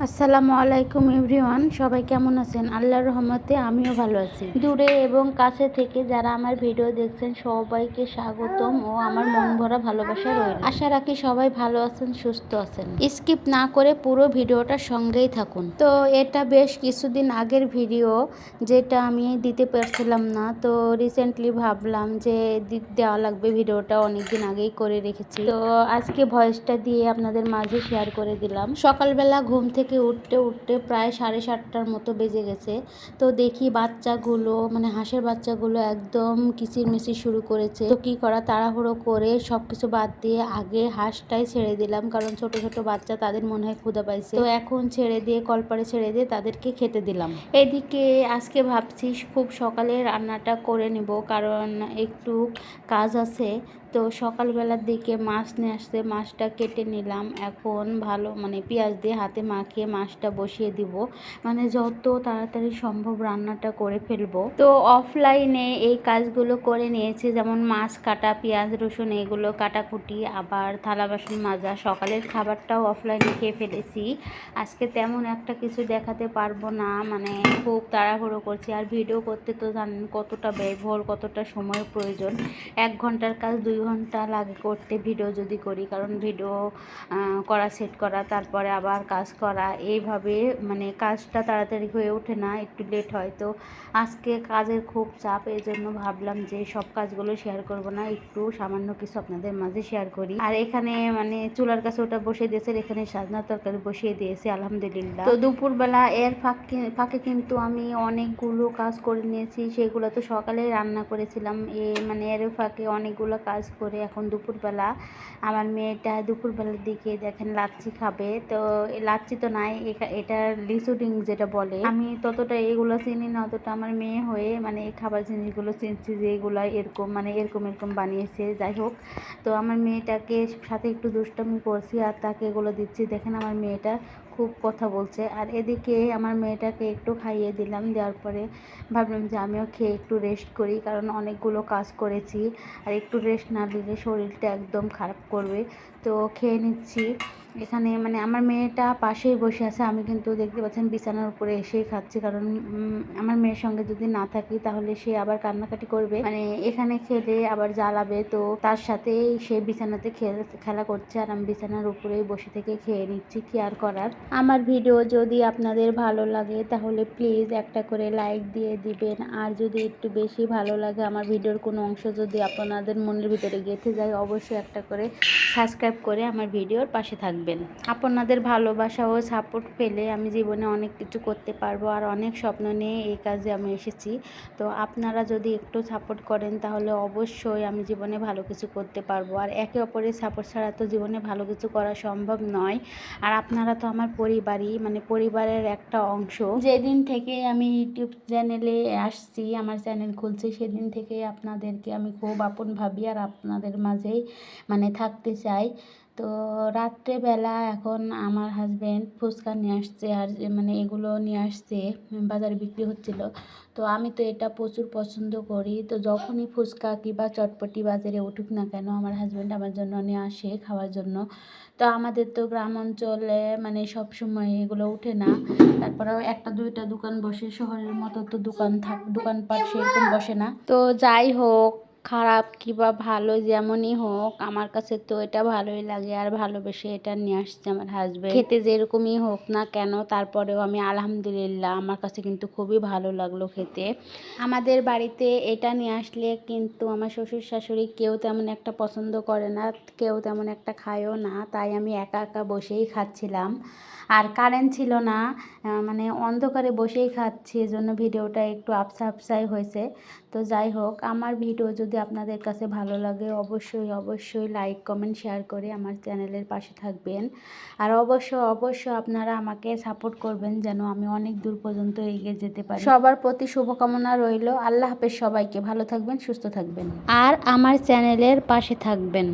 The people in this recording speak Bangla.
আসসালামু আলাইকুম এভরিওয়ান, সবাই কেমন আছেন? আল্লাহর রহমতে আমিও ভালো আছি। দূরে এবং কাছে থেকে যারা আমার ভিডিও দেখছেন সবাইকে স্বাগতম ও আমার মন ভরা ভালোবাসা রইল। আশা রাখি সবাই ভালো আছেন, সুস্থ আছেন। স্কিপ না করে পুরো ভিডিওটার সঙ্গেই থাকুন। তো এটা বেশ কিছুদিন আগের ভিডিও, যেটা আমি দিতে পারছিলাম না। তো রিসেন্টলি ভাবলাম যে দেওয়া লাগবে, ভিডিওটা অনেকদিন আগেই করে রেখেছি। তো আজকে ভয়েসটা দিয়ে আপনাদের মাঝে শেয়ার করে দিলাম। সকালবেলা ঘুম থেকে উঠতে প্রায় 7:30টার মতো বেজে গেছে। তো দেখি বাচ্চাগুলো, মানে হাঁসের বাচ্চাগুলো একদম কিচিরমিচির শুরু করেছে। তো কী করা, তাড়াহুড়ো করে সব কিছু বাদ দিয়ে আগে হাঁসটাই ছেড়ে দিলাম, কারণ ছোট ছোট বাচ্চা, তাদের মনে হয় ক্ষুধা পাইছে। তো এখন ছেড়ে দিয়ে, কলপারে ছেড়ে দিয়ে তাদেরকে খেতে দিলাম। এদিকে আজকে ভাবছি খুব সকালে রান্নাটা করে নেব, কারণ একটু কাজ আছে। তো সকালবেলার দিকে মাছ নিয়ে আসতে, মাছটা কেটে নিলাম। এখন ভালো পেঁয়াজ দিয়ে হাতে মাখিয়ে মাছটা বসিয়ে দিব, যত তাড়াতাড়ি সম্ভব রান্নাটা করে ফেলবো। তো অফলাইনে এই কাজগুলো করে নিয়েছি, যেমন মাছ কাটা, পেঁয়াজ রসুন এগুলো কাটাকুটি, আবার থালা বাসন মাজা। সকালের খাবারটাও অফলাইনে খেয়ে ফেলেছি। আজকে তেমন একটা কিছু দেখাতে পারবো না, খুব তাড়াহুড়ো করছি। আর ভিডিও করতে তো জানেন কতটা ব্যয়বহুল, কতটা সময়ের প্রয়োজন। 1 ঘন্টার কাজ 2 ঘন্টা লাগে করতে, ভিডিও যদি করি, কারণ ভিডিও করা, সেট করা, তারপরে আবার কাজ করা, এইভাবে কাজটা তাড়াতাড়ি হয়ে ওঠে না, একটু লেট হয়। তো আজকে কাজের খুব চাপ, এই জন্য ভাবলাম যে সব কাজগুলো শেয়ার করব না, একটু সামান্য কিছু আপনাদের মাঝে শেয়ার করি। আর এখানে চুলার কাছে ওটা বসিয়ে দিয়েছে, এখানে সাজনা তরকারি বসিয়ে দিয়েছি আলহামদুলিল্লাহ। তো দুপুরবেলা এর ফাঁকে কিন্তু আমি অনেকগুলো কাজ করে নিয়েছি, সেগুলো তো সকালে রান্না করেছিলাম। এর ফাঁকে অনেকগুলো কাজ করে এখন দুপুরবেলা আমার মেয়েটা দুপুরবেলার দিকে দেখেন লাচ্ছি খাবে। তো লাচ্ছি তো নাই, এটা লিচু ডিং যেটা বলে। আমি ততটা এগুলো চিনি না, অতটা আমার মেয়ে হয়ে এই খাবার জিনিসগুলো চিনছি যে এগুলো এরকম এরকম বানিয়েছে। যাই হোক, তো আমার মেয়েটাকে সাথে একটু দুষ্টামি করছি আর তাকে এগুলো দিচ্ছি। দেখেন আমার মেয়েটা খুব কথা বলছে। আর এদিকে আমার মেয়েটাকে একটু খাইয়ে দিলাম, দেওয়ার পরে ভাবলাম যে আমিও খেয়ে একটু রেস্ট করি, কারণ অনেকগুলো কাজ করেছি। আর একটু রেস্ট না দিলে শরীরটা একদম খারাপ করবে। তো খেয়ে নিচ্ছি। এখানে আমার মেয়েটা পাশেই বসে আছে, আমি কিন্তু দেখতে পাচ্ছেন বিছানার উপরে এসেই খাচ্ছি, কারণ আমার মেয়ের সঙ্গে যদি না থাকি তাহলে সে আবার কান্নাকাটি করবে, এখানে খেলে আবার জ্বালাবে। তো তার সাথেই সে বিছানাতে খেলা করছে, আর আমি বিছানার উপরেই বসে থেকে খেয়ে নিচ্ছি, কি আর করার। আমার ভিডিও যদি আপনাদের ভালো লাগে তাহলে প্লিজ একটা করে লাইক দিয়ে দিবেন। আর যদি একটু বেশি ভালো লাগে, আমার ভিডিওর কোনো অংশ যদি আপনাদের মনের ভিতরে গেঁথে যায়, অবশ্যই একটা করে সাবস্ক্রাইব করে আমার ভিডিওর পাশে থাকবেন। আপনাদের ভালোবাসা ও সাপোর্ট পেলে আমি জীবনে অনেক কিছু করতে পারবো, আর অনেক স্বপ্ন নিয়ে এই কাজে আমি এসেছি। তো আপনারা যদি একটু সাপোর্ট করেন তাহলে অবশ্যই আমি জীবনে ভালো কিছু করতে পারবো। আর একে অপরের সাপোর্ট ছাড়া তো জীবনে ভালো কিছু করা সম্ভব নয়। আর আপনারা তো আমার পরিবারই, পরিবারের একটা অংশ। যেদিন থেকে আমি ইউটিউব চ্যানেলে আসছি, আমার চ্যানেল খুলছি, সেদিন থেকে আপনাদেরকে আমি খুব আপন ভাবি, আর আপনাদের মাঝেই থাকতে চাই। তো রাত্রেবেলা এখন আমার হাজব্যান্ড ফুচকা নিয়ে আসছে, আর এগুলো নিয়ে আসছে, বাজারে বিক্রি হচ্ছিল। তো আমি তো এটা প্রচুর পছন্দ করি। তো যখনই ফুচকা কিংবা চটপটি বাজারে উঠুক না কেন, আমার হাজব্যান্ড আমার জন্য নিয়ে আসে খাওয়ার জন্য। তো আমাদের তো গ্রাম অঞ্চলে সব সময় এগুলো উঠে না, তারপরেও একটা দুইটা দোকান বসে, শহরের মতো তো দোকানপাট সেরকম বসে না। তো যাই হোক, খারাপ কিংবা ভালো যেমনই হোক, আমার কাছে তো এটা ভালোই লাগে, আর ভালোবেসে এটা নিয়ে আসছে আমার হাজব্যান্ড। খেতে যেরকমই হোক না কেন, তারপরেও আমি আলহামদুলিল্লাহ, আমার কাছে কিন্তু খুবই ভালো লাগলো খেতে। আমাদের বাড়িতে এটা নিয়ে আসলে কিন্তু আমার শ্বশুর শাশুড়ি কেউ তেমন একটা পছন্দ করে না, কেউ তেমন একটা খায়ও না। তাই আমি একা একা বসেই খাচ্ছিলাম, আর কারেন্ট ছিল না, অন্ধকারে বসেই খাচ্ছি, এজন্য ভিডিওটা একটু আপসাই হয়েছে। তো যাই হোক, আমার ভিডিও যদি আপনাদের কাছে ভালো লাগে অবশ্যই লাইক কমেন্ট শেয়ার করে আমার চ্যানেলের পাশে থাকবেন। আর অবশ্যই আপনারা আমাকে সাপোর্ট করবেন, যেন আমি অনেক দূর পর্যন্ত এগিয়ে যেতে পারি। সবার প্রতি শুভকামনা রইল। আল্লাহ হাফেজ, সবাইকে ভালো থাকবেন, সুস্থ থাকবেন, আর আমার চ্যানেলের পাশে থাকবেন।